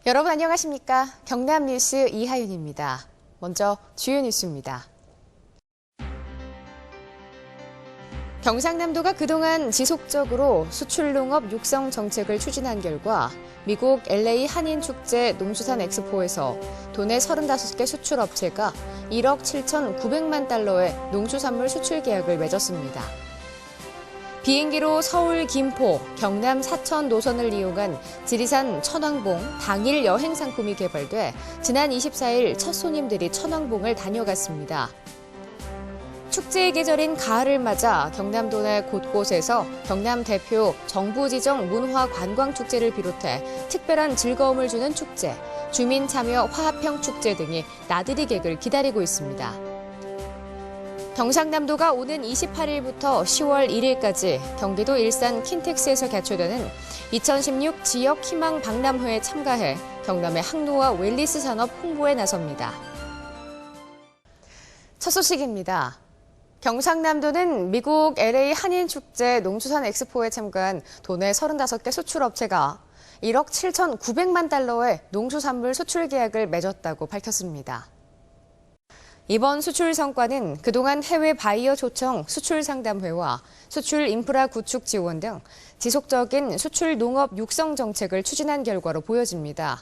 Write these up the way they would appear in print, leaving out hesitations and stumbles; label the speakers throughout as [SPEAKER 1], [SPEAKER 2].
[SPEAKER 1] 여러분 안녕하십니까? 경남 뉴스 이하윤입니다. 먼저 주요 뉴스입니다. 경상남도가 그동안 지속적으로 수출농업 육성 정책을 추진한 결과 미국 LA 한인축제 농수산 엑스포에서 도내 35개 수출업체가 1억 7,900만 달러의 농수산물 수출 계약을 맺었습니다. 비행기로 서울, 김포, 경남 사천 노선을 이용한 지리산 천왕봉 당일 여행 상품이 개발돼 지난 24일 첫 손님들이 천왕봉을 다녀갔습니다. 축제의 계절인 가을을 맞아 경남도 내 곳곳에서 경남 대표 정부 지정 문화 관광 축제를 비롯해 특별한 즐거움을 주는 축제, 주민 참여 화합형 축제 등이 나들이 객을 기다리고 있습니다. 경상남도가 오는 28일부터 10월 1일까지 경기도 일산 킨텍스에서 개최되는 2016 지역 희망 박람회에 참가해 경남의 항로와 웰니스 산업 홍보에 나섭니다. 첫 소식입니다. 경상남도는 미국 LA 한인축제 농수산 엑스포에 참가한 도내 35개 수출업체가 1억 7,900만 달러의 농수산물 수출 계약을 맺었다고 밝혔습니다. 이번 수출 성과는 그동안 해외 바이어 초청 수출 상담회와 수출 인프라 구축 지원 등 지속적인 수출 농업 육성 정책을 추진한 결과로 보여집니다.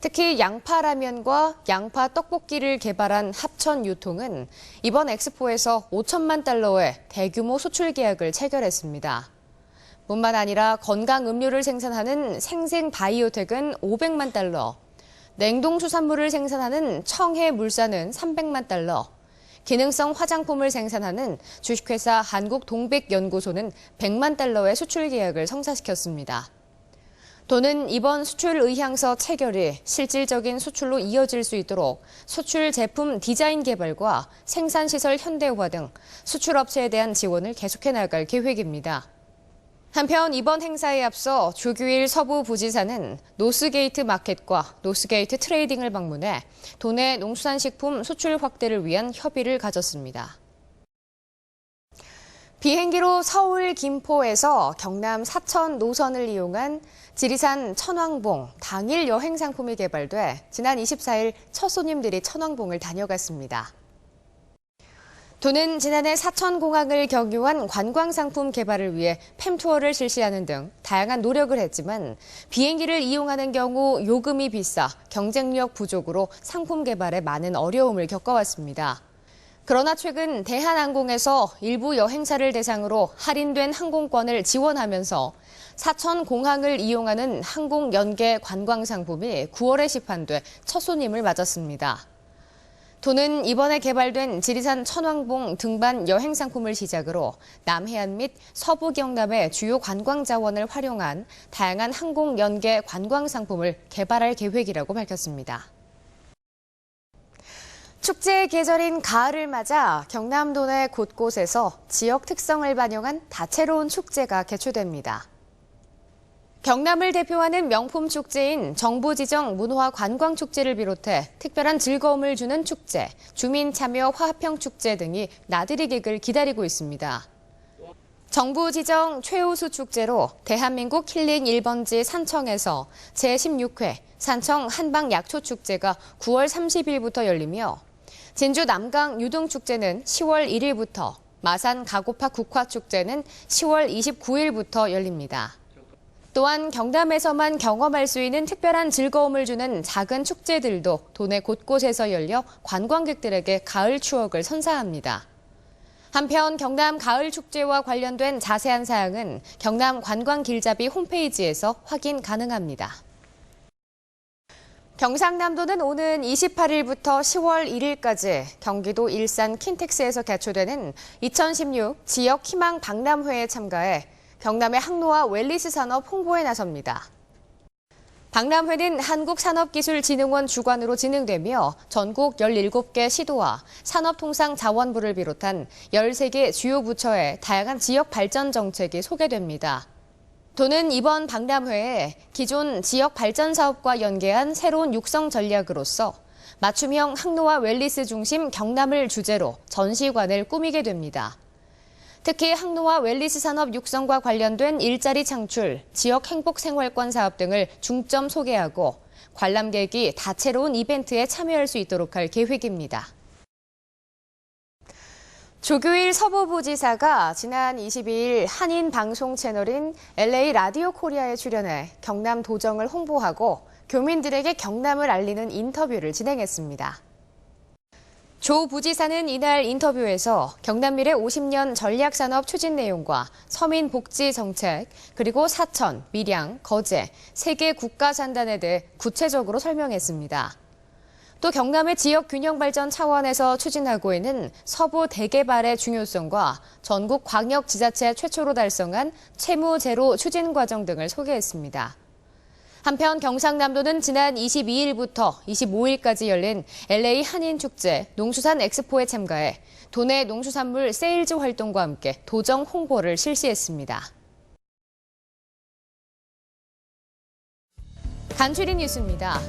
[SPEAKER 1] 특히 양파 라면과 양파 떡볶이를 개발한 합천 유통은 이번 엑스포에서 5천만 달러의 대규모 수출 계약을 체결했습니다. 뿐만 아니라 건강 음료를 생산하는 생생 바이오텍은 500만 달러, 냉동 수산물을 생산하는 청해물산은 300만 달러, 기능성 화장품을 생산하는 주식회사 한국동백연구소는 100만 달러의 수출 계약을 성사시켰습니다. 도는 이번 수출 의향서 체결이 실질적인 수출로 이어질 수 있도록 수출 제품 디자인 개발과 생산시설 현대화 등 수출업체에 대한 지원을 계속해 나갈 계획입니다. 한편 이번 행사에 앞서 조규일 서부부지사는 노스게이트 마켓과 노스게이트 트레이딩을 방문해 도내 농수산식품 수출 확대를 위한 협의를 가졌습니다. 비행기로 서울, 김포에서 경남 사천 노선을 이용한 지리산 천왕봉 당일 여행 상품이 개발돼 지난 24일 첫 손님들이 천왕봉을 다녀갔습니다. 도는 지난해 사천공항을 경유한 관광상품 개발을 위해 팸투어를 실시하는 등 다양한 노력을 했지만 비행기를 이용하는 경우 요금이 비싸 경쟁력 부족으로 상품 개발에 많은 어려움을 겪어왔습니다. 그러나 최근 대한항공에서 일부 여행사를 대상으로 할인된 항공권을 지원하면서 사천공항을 이용하는 항공 연계 관광상품이 9월에 시판돼 첫 손님을 맞았습니다. 도는 이번에 개발된 지리산 천왕봉 등반 여행 상품을 시작으로 남해안 및 서부 경남의 주요 관광 자원을 활용한 다양한 항공 연계 관광 상품을 개발할 계획이라고 밝혔습니다. 축제의 계절인 가을을 맞아 경남도 내 곳곳에서 지역 특성을 반영한 다채로운 축제가 개최됩니다. 경남을 대표하는 명품 축제인 정부 지정 문화 관광 축제를 비롯해 특별한 즐거움을 주는 축제, 주민 참여 화합형 축제 등이 나들이 객을 기다리고 있습니다. 정부 지정 최우수 축제로 대한민국 힐링 1번지 산청에서 제16회 산청 한방 약초 축제가 9월 30일부터 열리며 진주 남강 유등축제는 10월 1일부터, 마산 가고파 국화축제는 10월 29일부터 열립니다. 또한 경남에서만 경험할 수 있는 특별한 즐거움을 주는 작은 축제들도 도내 곳곳에서 열려 관광객들에게 가을 추억을 선사합니다. 한편 경남 가을 축제와 관련된 자세한 사항은 경남 관광길잡이 홈페이지에서 확인 가능합니다. 경상남도는 오는 28일부터 10월 1일까지 경기도 일산 킨텍스에서 개최되는 2016 지역 희망 박람회에 참가해 경남의 항로와 웰니스 산업 홍보에 나섭니다. 박람회는 한국산업기술진흥원 주관으로 진행되며 전국 17개 시도와 산업통상자원부를 비롯한 13개 주요 부처의 다양한 지역 발전 정책이 소개됩니다. 도는 이번 박람회에 기존 지역 발전 사업과 연계한 새로운 육성 전략으로서 맞춤형 항로와 웰니스 중심 경남을 주제로 전시관을 꾸미게 됩니다. 특히 항로와 웰니스 산업 육성과 관련된 일자리 창출, 지역 행복 생활권 사업 등을 중점 소개하고 관람객이 다채로운 이벤트에 참여할 수 있도록 할 계획입니다. 조규일 서부부지사가 지난 22일 한인 방송 채널인 LA 라디오 코리아에 출연해 경남 도정을 홍보하고 교민들에게 경남을 알리는 인터뷰를 진행했습니다. 조 부지사는 이날 인터뷰에서 경남 미래 50년 전략산업 추진 내용과 서민 복지 정책, 그리고 사천, 밀양, 거제, 3개 국가산단에 대해 구체적으로 설명했습니다. 또 경남의 지역 균형 발전 차원에서 추진하고 있는 서부 대개발의 중요성과 전국 광역지자체 최초로 달성한 채무 제로 추진 과정 등을 소개했습니다. 한편 경상남도는 지난 22일부터 25일까지 열린 LA 한인축제 농수산 엑스포에 참가해 도내 농수산물 세일즈 활동과 함께 도정 홍보를 실시했습니다. 간추린 뉴스입니다.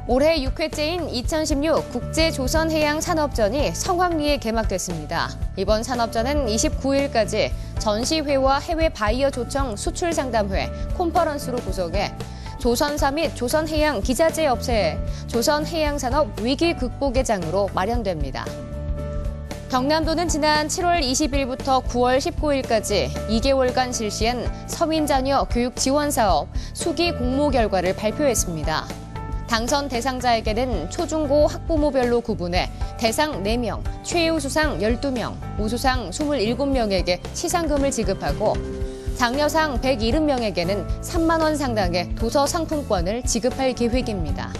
[SPEAKER 1] 올해 6회째인 2016 국제조선해양산업전이 성황리에 개막됐습니다. 이번 산업전은 29일까지 전시회와 해외 바이어 조청 수출상담회, 콘퍼런스로 구성해 조선사 및 조선해양 기자재 업체의 조선해양산업 위기 극복의 장으로 마련됩니다. 경남도는 지난 7월 20일부터 9월 19일까지 2개월간 실시한 서민자녀 교육 지원 사업 수기 공모 결과를 발표했습니다. 당선 대상자에게는 초중고 학부모별로 구분해 대상 4명, 최우수상 12명, 우수상 27명에게 시상금을 지급하고 장려상 170명에게는 3만 원 상당의 도서 상품권을 지급할 계획입니다.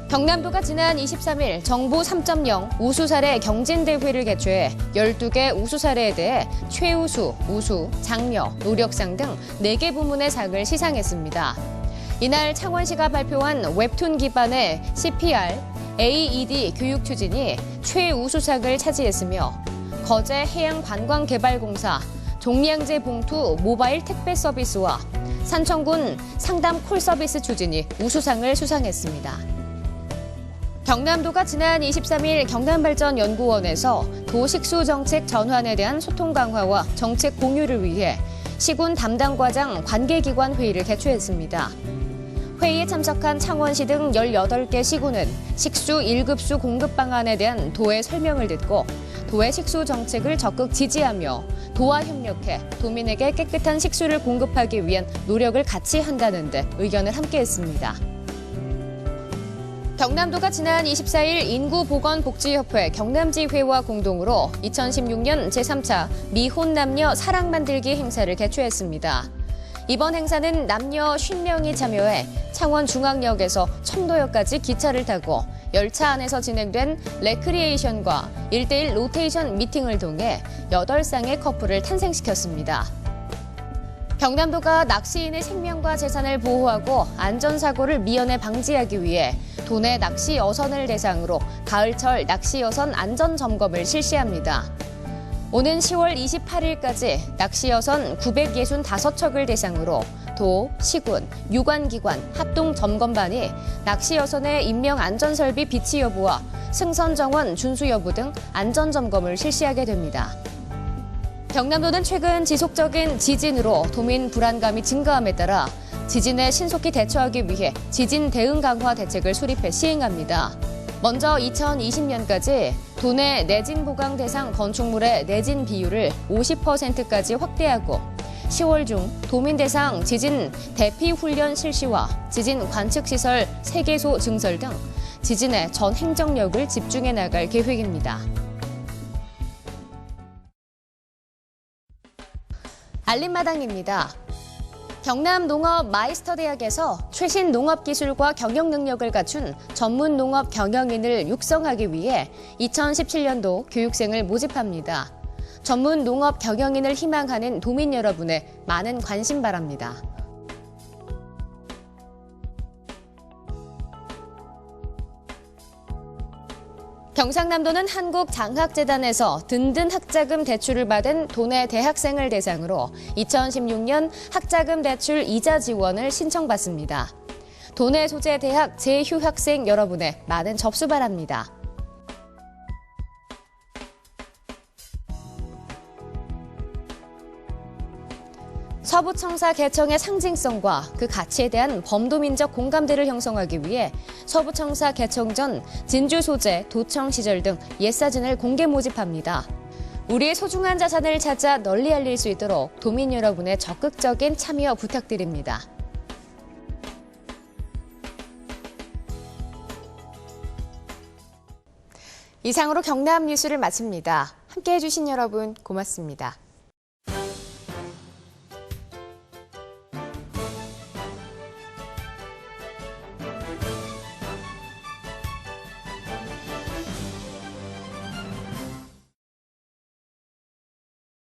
[SPEAKER 1] 경남도가 지난 23일 정부 3.0 우수사례 경진대회를 개최해 12개 우수사례에 대해 최우수, 우수, 장려, 노력상 등 4개 부문의 상을 시상했습니다. 이날 창원시가 발표한 웹툰 기반의 CPR, AED 교육 추진이 최우수상을 차지했으며 거제 해양관광개발공사, 종량제 봉투 모바일 택배 서비스와 산청군 상담 콜 서비스 추진이 우수상을 수상했습니다. 경남도가 지난 23일 경남발전연구원에서 도식수정책 전환에 대한 소통 강화와 정책 공유를 위해 시군 담당과장 관계기관 회의를 개최했습니다. 회의에 참석한 창원시 등 18개 시군은 식수 1급수 공급 방안에 대한 도의 설명을 듣고 도의 식수 정책을 적극 지지하며 도와 협력해 도민에게 깨끗한 식수를 공급하기 위한 노력을 같이 한다는 데 의견을 함께했습니다. 경남도가 지난 24일 인구보건복지협회 경남지회와 공동으로 2016년 제3차 미혼 남녀 사랑 만들기 행사를 개최했습니다. 이번 행사는 남녀 50명이 참여해 창원중앙역에서 청도역까지 기차를 타고 열차 안에서 진행된 레크리에이션과 1대1 로테이션 미팅을 통해 8쌍의 커플을 탄생시켰습니다. 경남도가 낚시인의 생명과 재산을 보호하고 안전사고를 미연에 방지하기 위해 도내 낚시 여선을 대상으로 가을철 낚시 여선 안전점검을 실시합니다. 오는 10월 28일까지 낚시여선 965척을 대상으로 도, 시군, 유관기관, 합동점검반이 낚시여선의 인명안전설비 비치 여부와 승선정원 준수 여부 등 안전점검을 실시하게 됩니다. 경남도는 최근 지속적인 지진으로 도민 불안감이 증가함에 따라 지진에 신속히 대처하기 위해 지진 대응 강화 대책을 수립해 시행합니다. 먼저 2020년까지 도내 내진 보강 대상 건축물의 내진 비율을 50%까지 확대하고 10월 중 도민 대상 지진 대피 훈련 실시와 지진 관측시설 3개소 증설 등 지진의 전 행정력을 집중해 나갈 계획입니다. 알림마당입니다. 경남농업마이스터대학에서 최신 농업기술과 경영 능력을 갖춘 전문 농업 경영인을 육성하기 위해 2017년도 교육생을 모집합니다. 전문 농업 경영인을 희망하는 도민 여러분의 많은 관심 바랍니다. 경상남도는 한국장학재단에서 든든 학자금 대출을 받은 도내 대학생을 대상으로 2016년 학자금 대출 이자 지원을 신청받습니다. 도내 소재 대학 재휴학생 여러분의 많은 접수 바랍니다. 서부청사 개청의 상징성과 그 가치에 대한 범도민적 공감대를 형성하기 위해 서부청사 개청 전 진주 소재, 도청 시절 등 옛사진을 공개 모집합니다. 우리의 소중한 자산을 찾아 널리 알릴 수 있도록 도민 여러분의 적극적인 참여 부탁드립니다. 이상으로 경남 뉴스를 마칩니다. 함께해 주신 여러분 고맙습니다.